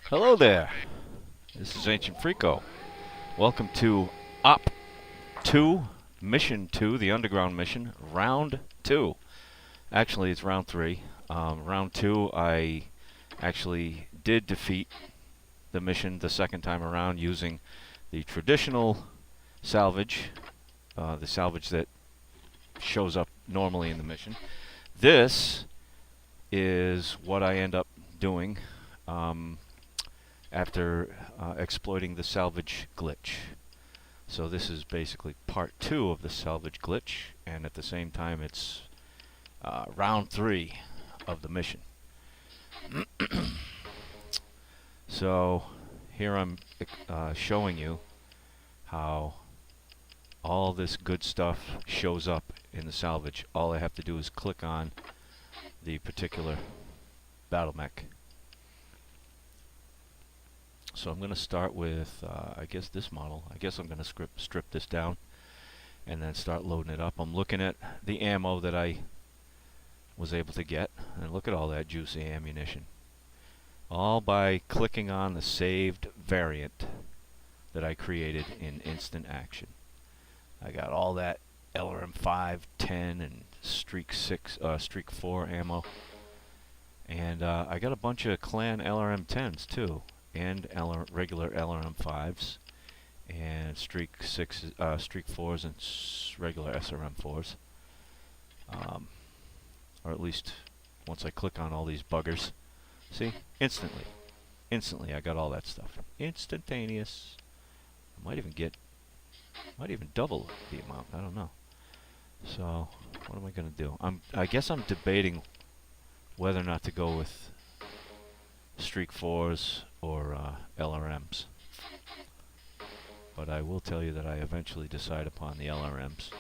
Hello there. This is Ancient Freako. Welcome to Op2 Mission 2, the Underground Mission, Round 2. Actually, it's Round 3. Round 2, I actually did defeat the mission the second time around using the traditional salvage, the salvage that shows up normally in the mission. This is what I end up doing after exploiting the salvage glitch. So this is basically part 2 of the salvage glitch, and at the same time it's round 3 of the mission. So here I'm showing you how all this good stuff shows up in the salvage. All I have to do is click on the particular battle mech. So I'm going to start with, I guess this model. I guess I'm going to strip this down and then start loading it up. I'm looking at the ammo that I was able to get, and look at all that juicy ammunition. All by clicking on the saved variant that I created in instant action. I got all that LRM 5, 10, and Streak 4 ammo. And I got a bunch of clan LRM 10s too, and regular LRM 5s, and Streak 4s, and regular SRM 4s. Or at least once I click on all these buggers, see, instantly I got all that stuff, instantaneous. I might even double the amount. I don't know. So what am I gonna do? I guess I'm debating whether or not to go with Streak 4s or LRMs. But I will tell you that I eventually decide upon the LRMs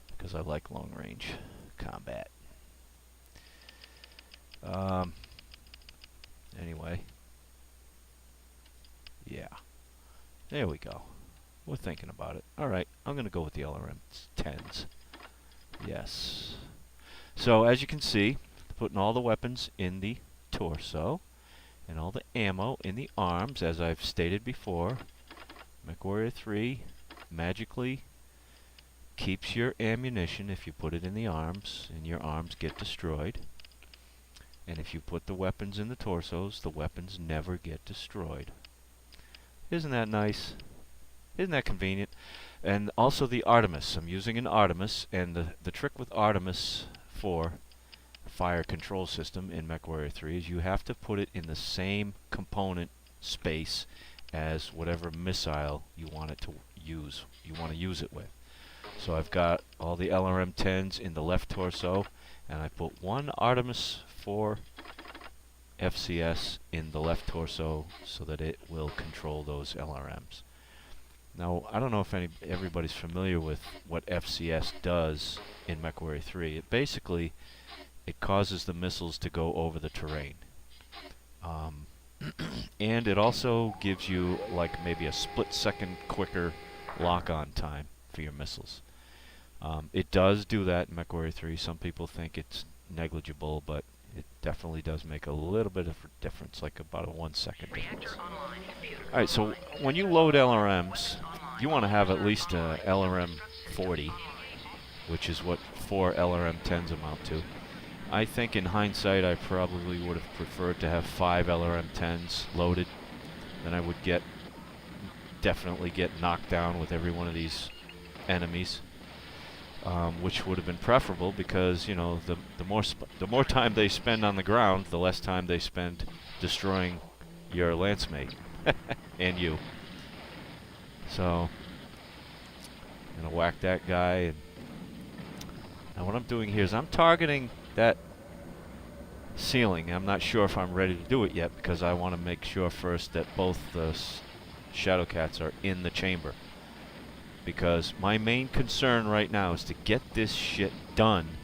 because I like long range combat. Anyway, yeah, there we go. We're thinking about it. Alright, I'm gonna go with the LRM 10s. Yes. So as you can see, putting all the weapons in the torso and all the ammo in the arms, as I've stated before. MechWarrior 3 magically keeps your ammunition if you put it in the arms, and your arms get destroyed. And if you put the weapons in the torsos, the weapons never get destroyed. Isn't that nice? Isn't that convenient? And also the Artemis. I'm using an Artemis, and the trick with Artemis 4 fire control system in MechWarrior 3 is you have to put it in the same component space as whatever missile you want it to use. You want to use it with. So I've got all the LRM 10s in the left torso, and I put one Artemis 4 FCS in the left torso so that it will control those LRMs. Now, I don't know if everybody's familiar with what FCS does in MechWarrior 3. It basically, it causes the missiles to go over the terrain. And it also gives you like maybe a split-second quicker lock-on time for your missiles. It does do that in MechWarrior 3. Some people think it's negligible, but it definitely does make a little bit of a difference, like about a 1 second difference. Alright, so when you load LRMs, you want to have at least a LRM 40, which is what 4 LRM 10s amount to. I think in hindsight I probably would have preferred to have 5 LRM 10s loaded. Then I would definitely get knocked down with every one of these enemies. Which would have been preferable because, you know, the more time they spend on the ground, the less time they spend destroying your lance mate and you. So I'm gonna whack that guy, and now what I'm doing here is I'm targeting that ceiling. I'm not sure if I'm ready to do it yet because I want to make sure first that both the Shadow Cats are in the chamber. Because my main concern right now is to get this shit done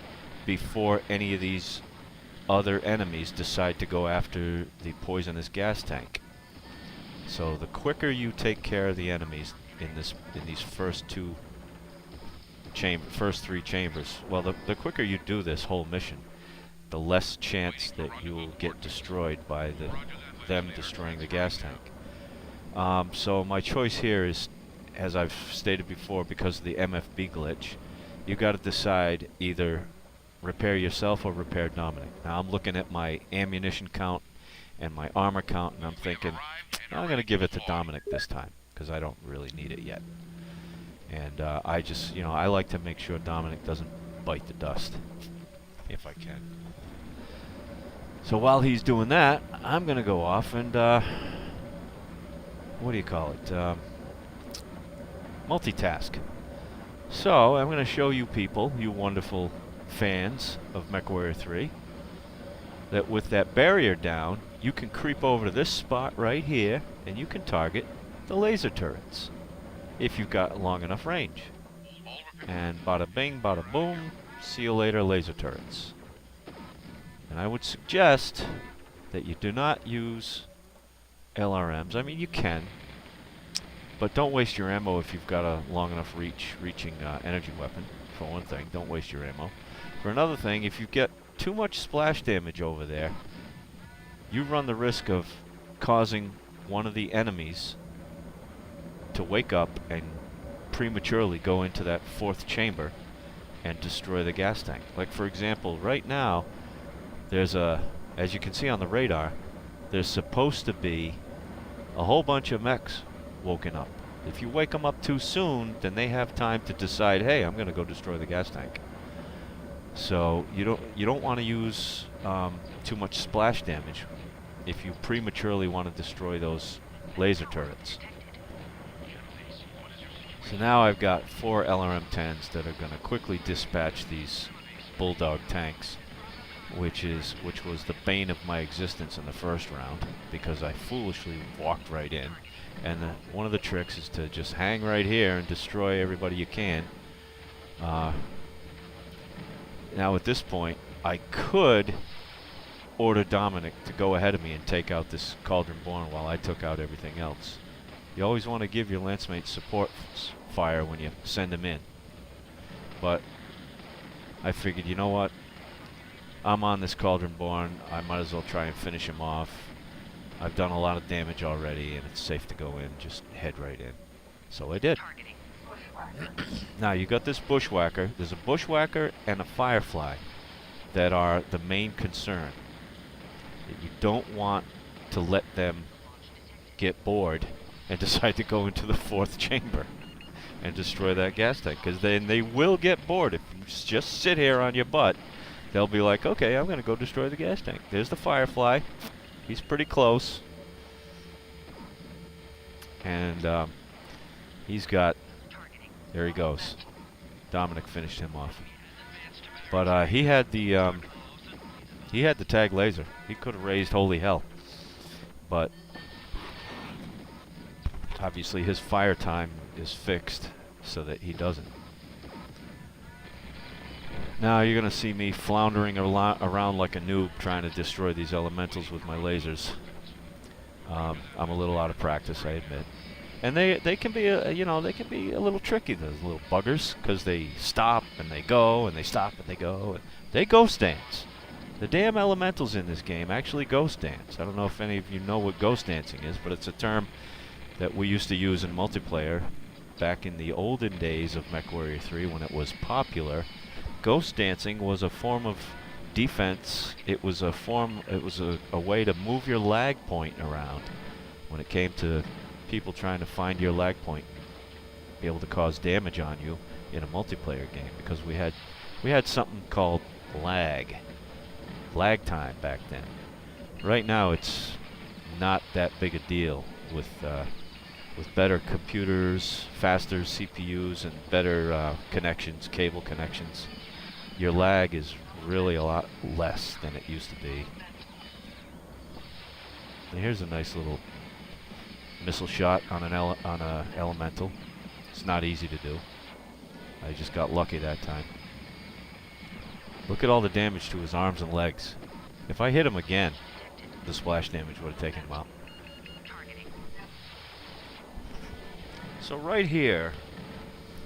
before any of these other enemies decide to go after the poisonous gas tank. So the quicker you take care of the enemies in these first 3 chambers, well, the quicker you do this whole mission, the less chance that you will get destroyed by them destroying the gas tank. So my choice here is, as I've stated before, because of the MFB glitch, you got to decide either repair yourself or repair Dominic. Now I'm looking at my ammunition count and my armor count, and I'm thinking, I'm going to give it to Dominic this time, because I don't really need it yet. And I just, I like to make sure Dominic doesn't bite the dust, if I can. So while he's doing that, I'm going to go off and, what do you call it? Multitask. So I'm going to show you people, you wonderful fans of MechWarrior 3, that with that barrier down, you can creep over to this spot right here, and you can target the laser turrets, if you've got long enough range. And bada bing, bada boom, see you later, laser turrets. And I would suggest that you do not use LRMs. I mean, you can, but don't waste your ammo if you've got a long enough reaching energy weapon, for one thing. Don't waste your ammo. For another thing, if you get too much splash damage over there, you run the risk of causing one of the enemies to wake up and prematurely go into that fourth chamber and destroy the gas tank. Like, for example, right now, there's as you can see on the radar, there's supposed to be a whole bunch of mechs woken up. If you wake them up too soon, then they have time to decide, hey, I'm going to go destroy the gas tank. So you don't want to use too much splash damage if you prematurely want to destroy those laser turrets. So now I've got 4 LRM-10s that are going to quickly dispatch these bulldog tanks, which was the bane of my existence in the first round, because I foolishly walked right in. And one of the tricks is to just hang right here and destroy everybody you can. Now at this point, I could order Dominic to go ahead of me and take out this Cauldron Born while I took out everything else. You always want to give your lance mates support fire when you send them in. But I figured, you know what? I'm on this Cauldron Born. I might as well try and finish him off. I've done a lot of damage already, and it's safe to go in. Just head right in. So I did. Now you got this bushwhacker. There's a bushwhacker and a firefly that are the main concern. You don't want to let them get bored and decide to go into the fourth chamber and destroy that gas tank, because then they will get bored. If you just sit here on your butt, they'll be like, okay, I'm going to go destroy the gas tank. There's the firefly. He's pretty close. And he's got... There he goes. Dominic finished him off. But he had the tag laser. He could have raised holy hell. But obviously his fire time is fixed so that he doesn't. Now you're going to see me floundering around like a noob trying to destroy these elementals with my lasers. I'm a little out of practice, I admit. And they can be they can be a little tricky, those little buggers, because they stop and they go and they stop and they go. And they ghost dance. The damn elementals in this game actually ghost dance. I don't know if any of you know what ghost dancing is, but it's a term that we used to use in multiplayer back in the olden days of MechWarrior 3 when it was popular. Ghost dancing was a form of defense. It was a way to move your lag point around when it came to people trying to find your lag point, be able to cause damage on you in a multiplayer game, because we had something called lag time back then. Right now it's not that big a deal with better computers, faster CPUs, and better connections, cable connections. Your lag is really a lot less than it used to be. And here's a nice little missile shot on a elemental. It's not easy to do. I just got lucky that time. Look at all the damage to his arms and legs. If I hit him again, the splash damage would have taken him out. So right here,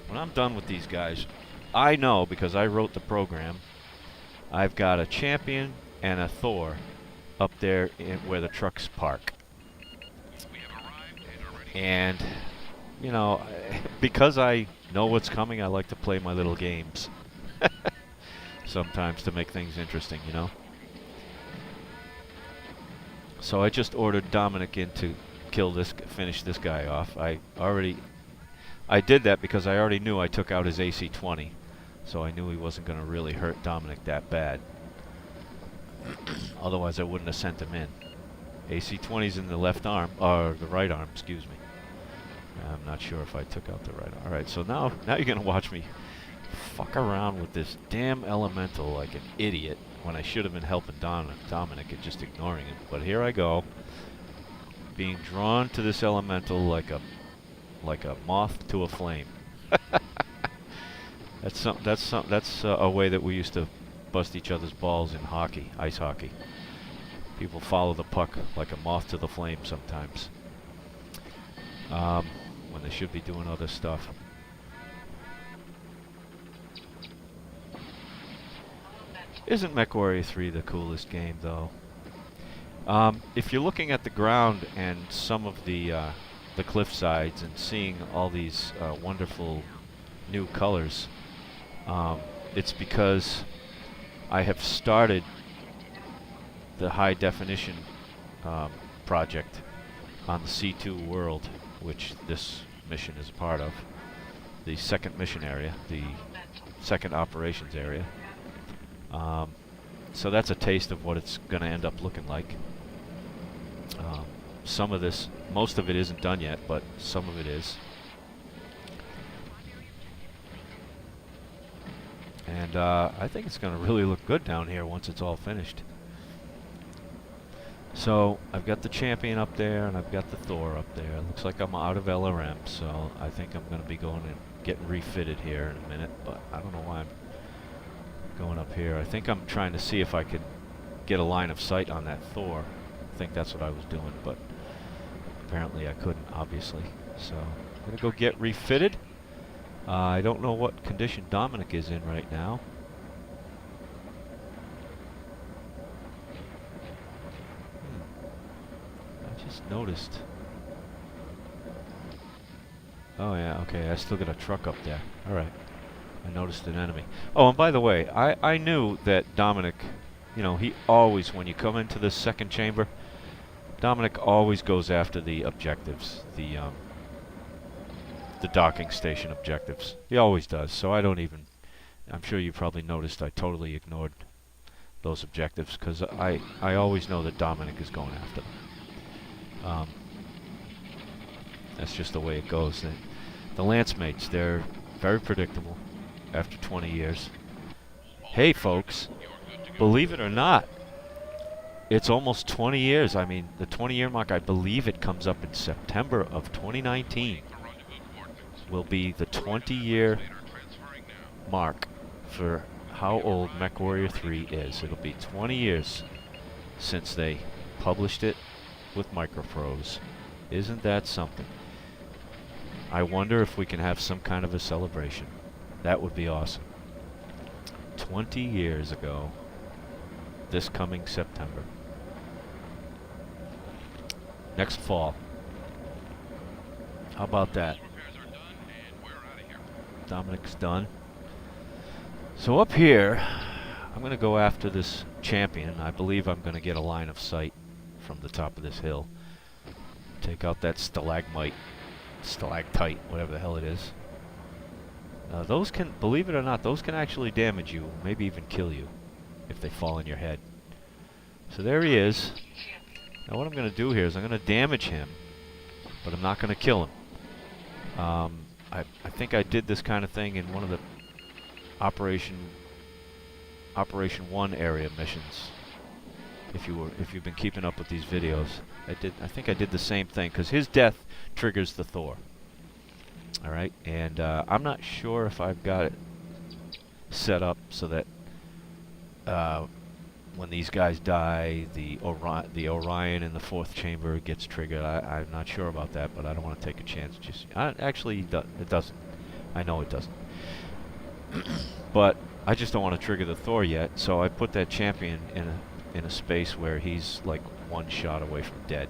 when I'm done with these guys, I know, because I wrote the program, I've got a champion and a Thor up there where the trucks park. And, you know, because I know what's coming, I like to play my little games. Sometimes to make things interesting, you know. So I just ordered Dominic in to finish this guy off. I did that because I already knew I took out his AC-20. So I knew he wasn't going to really hurt Dominic that bad. Otherwise I wouldn't have sent him in. AC-20's in the left arm, or the right arm, excuse me. I'm not sure if I took out the right arm. Alright, so now you're going to watch me fuck around with this damn elemental like an idiot when I should have been helping Dominic and just ignoring him. But here I go, being drawn to this elemental like a moth to a flame. That's a way that we used to bust each other's balls in hockey, ice hockey. People follow the puck like a moth to the flame sometimes, when they should be doing other stuff. Isn't MechWarrior 3 the coolest game, though? If you're looking at the ground and some of the cliff sides and seeing all these wonderful new colors, it's because I have started the high definition project on the C2 world, which this mission is a part of. The second mission area, the second operations area. So that's a taste of what it's going to end up looking like. Most of it isn't done yet, but some of it is. And I think it's going to really look good down here once it's all finished. So I've got the champion up there, and I've got the Thor up there. It looks like I'm out of LRM, so I think I'm going to be going and getting refitted here in a minute, but I don't know why I'm going up here. I think I'm trying to see if I could get a line of sight on that Thor. I think that's what I was doing, but apparently I couldn't, obviously. So I'm going to go get refitted. I don't know what condition Dominic is in right now. I just noticed. Oh yeah, okay, I still got a truck up there. Alright. I noticed an enemy. Oh, and by the way, I knew that Dominic, you know, he always, when you come into the second chamber, Dominic always goes after the objectives, the docking station objectives. He always does, so I don't even, I'm sure you probably noticed I totally ignored those objectives, because I always know that Dominic is going after them. That's just the way it goes. The Lance mates, they're very predictable after 20 years. Hey folks, believe it or not, it's almost 20 years. I mean, the 20-year mark, I believe it comes up in September of 2019. Will be the 20-year mark for how old MechWarrior 3 is. It'll be 20 years since they published it with Microprose. Isn't that something? I wonder if we can have some kind of a celebration. That would be awesome. 20 years ago, this coming September. Next fall. How about that? Dominic's done. So up here, I'm going to go after this champion. I believe I'm going to get a line of sight from the top of this hill. Take out that stalagmite, stalactite, whatever the hell it is. Those can, believe it or not, those can actually damage you, maybe even kill you, if they fall in your head. So there he is. Now what I'm going to do here is I'm going to damage him, but I'm not going to kill him. I think I did this kind of thing in one of the Operation 1 area missions. If you've been keeping up with these videos, I think I did the same thing, because his death triggers the Thor. All right, and I'm not sure if I've got it set up so that when these guys die, the Orion in the fourth chamber gets triggered. I'm not sure about that, but I don't want to take a chance. Actually, it doesn't. I know it doesn't. But I just don't want to trigger the Thor yet, so I put that champion in a space where he's like one shot away from dead.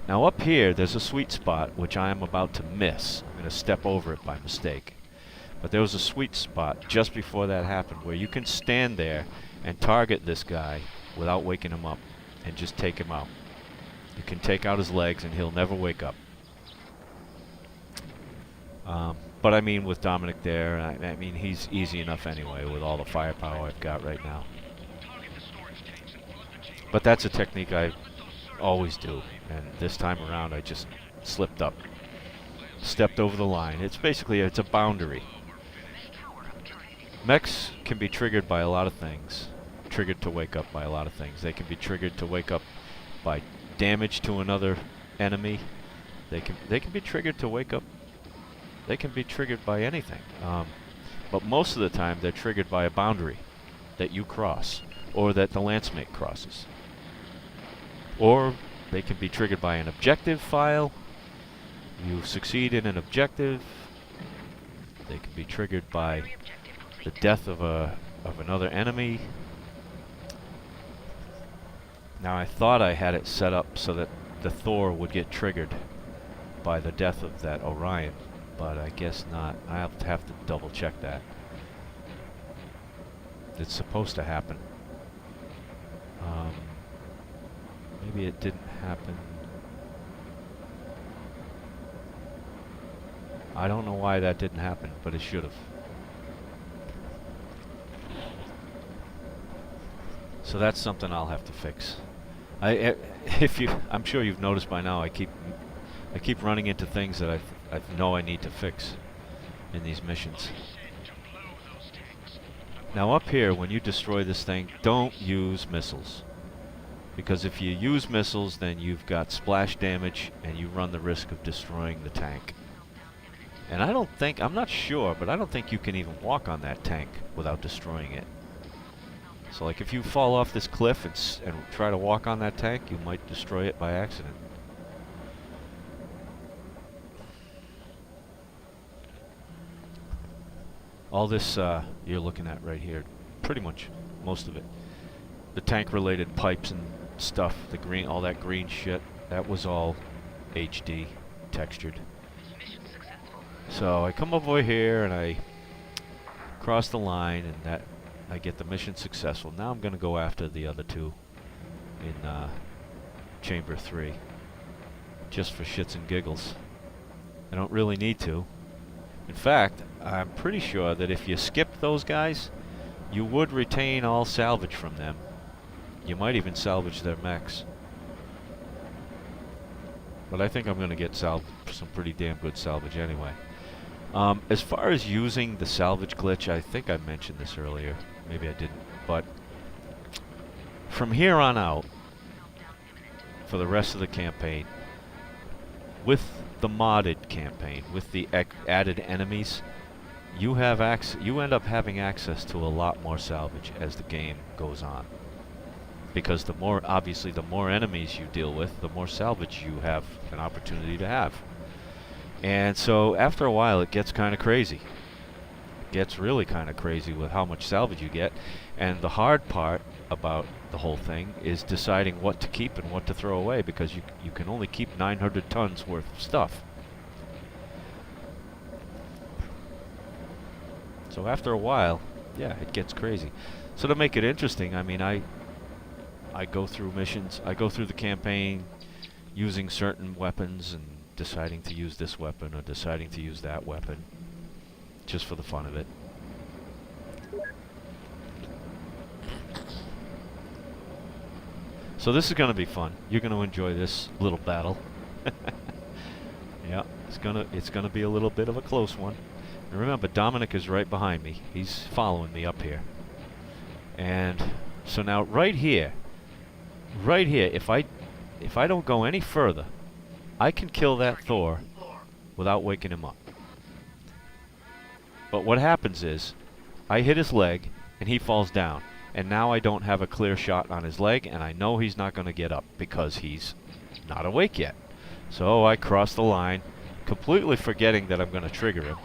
Now up here, there's a sweet spot which I am about to miss. I'm going to step over it by mistake. But there was a sweet spot just before that happened where you can stand there and target this guy without waking him up and just take him out. You can take out his legs and he'll never wake up. But I mean, with Dominic there, I mean, he's easy enough anyway with all the firepower I've got right now. But that's a technique I always do, and this time around I just slipped up. Stepped over the line. It's basically, it's a boundary. Mechs can be triggered by a lot of things. Triggered to wake up by a lot of things. They can be triggered to wake up by damage to another enemy. They can be triggered to wake up. They can be triggered by anything. But most of the time they're triggered by a boundary that you cross, or that the lanceMate crosses. Or they can be triggered by an objective file. You succeed in an objective. They can be triggered by the death of another enemy. Now I thought I had it set up so that the Thor would get triggered by the death of that Orion, but I guess not. I have to double check that. It's supposed to happen. Maybe it didn't happen. I don't know why that didn't happen, but it should have. So that's something I'll have to fix. I'm sure you've noticed by now, I keep running into things that I know I need to fix in these missions. Now up here, when you destroy this thing, don't use missiles. Because if you use missiles, then you've got splash damage and you run the risk of destroying the tank. And I'm not sure, but I don't think you can even walk on that tank without destroying it. So like if you fall off this cliff and try to walk on that tank, you might destroy it by accident. All this you're looking at right here, pretty much most of it. The tank related pipes and stuff, the green, all that green shit, that was all HD textured. So I come over here and I cross the line, and that I get the mission successful. Now I'm going to go after the other two in Chamber 3, just for shits and giggles. I don't really need to. In fact, I'm pretty sure that if you skip those guys, you would retain all salvage from them. You might even salvage their mechs. But I think I'm going to get some pretty damn good salvage anyway. As far as using the salvage glitch, I think I mentioned this earlier. Maybe I didn't. But from here on out, for the rest of the campaign, with the modded campaign, with the added enemies, you end up having access to a lot more salvage as the game goes on. Because obviously the more enemies you deal with, the more salvage you have an opportunity to have. And so after a while it gets kind of crazy. It gets really kind of crazy with how much salvage you get. And the hard part about the whole thing is deciding what to keep and what to throw away, because you can only keep 900 tons worth of stuff. So after a while, yeah, it gets crazy. So to make it interesting, I mean, I go through missions, I go through the campaign using certain weapons and deciding to use this weapon or deciding to use that weapon, just for the fun of it. So this is going to be fun. You're going to enjoy this little battle. Yeah, it's gonna be a little bit of a close one. And remember, Dominic is right behind me. He's following me up here. And so now right here, if I don't go any further, I can kill that Thor without waking him up. But what happens is, I hit his leg and he falls down. And now I don't have a clear shot on his leg, and I know he's not going to get up because he's not awake yet. So I cross the line, completely forgetting that I'm going to trigger him.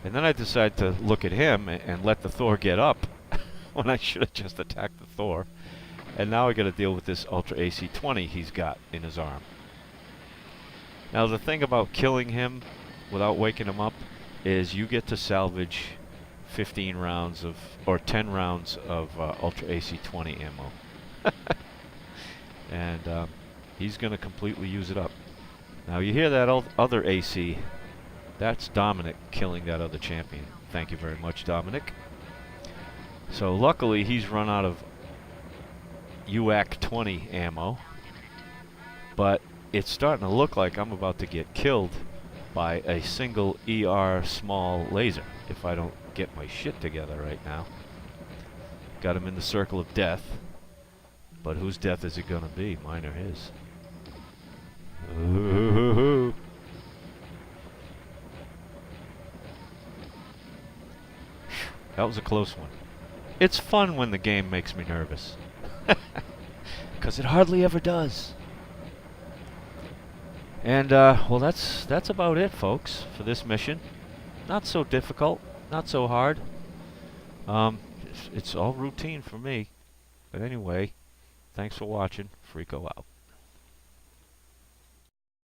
And then I decide to look at him and let the Thor get up when I should have just attacked the Thor. And now I got to deal with this Ultra AC-20 he's got in his arm. Now the thing about killing him without waking him up is you get to salvage 15 rounds of, or 10 rounds of Ultra AC-20 ammo. And he's going to completely use it up. Now you hear that other AC, that's Dominic killing that other champion. Thank you very much, Dominic. So luckily he's run out of UAC-20 ammo, but it's starting to look like I'm about to get killed by a single ER small laser if I don't get my shit together right now. Got him in the circle of death, but whose death is it gonna be? Mine or his? Ooh. That was a close one. It's fun when the game makes me nervous. 'Cause it hardly ever does. And, well, that's about it, folks, for this mission. Not so difficult, not so hard. It's all routine for me. But anyway, thanks for watching. Freako out.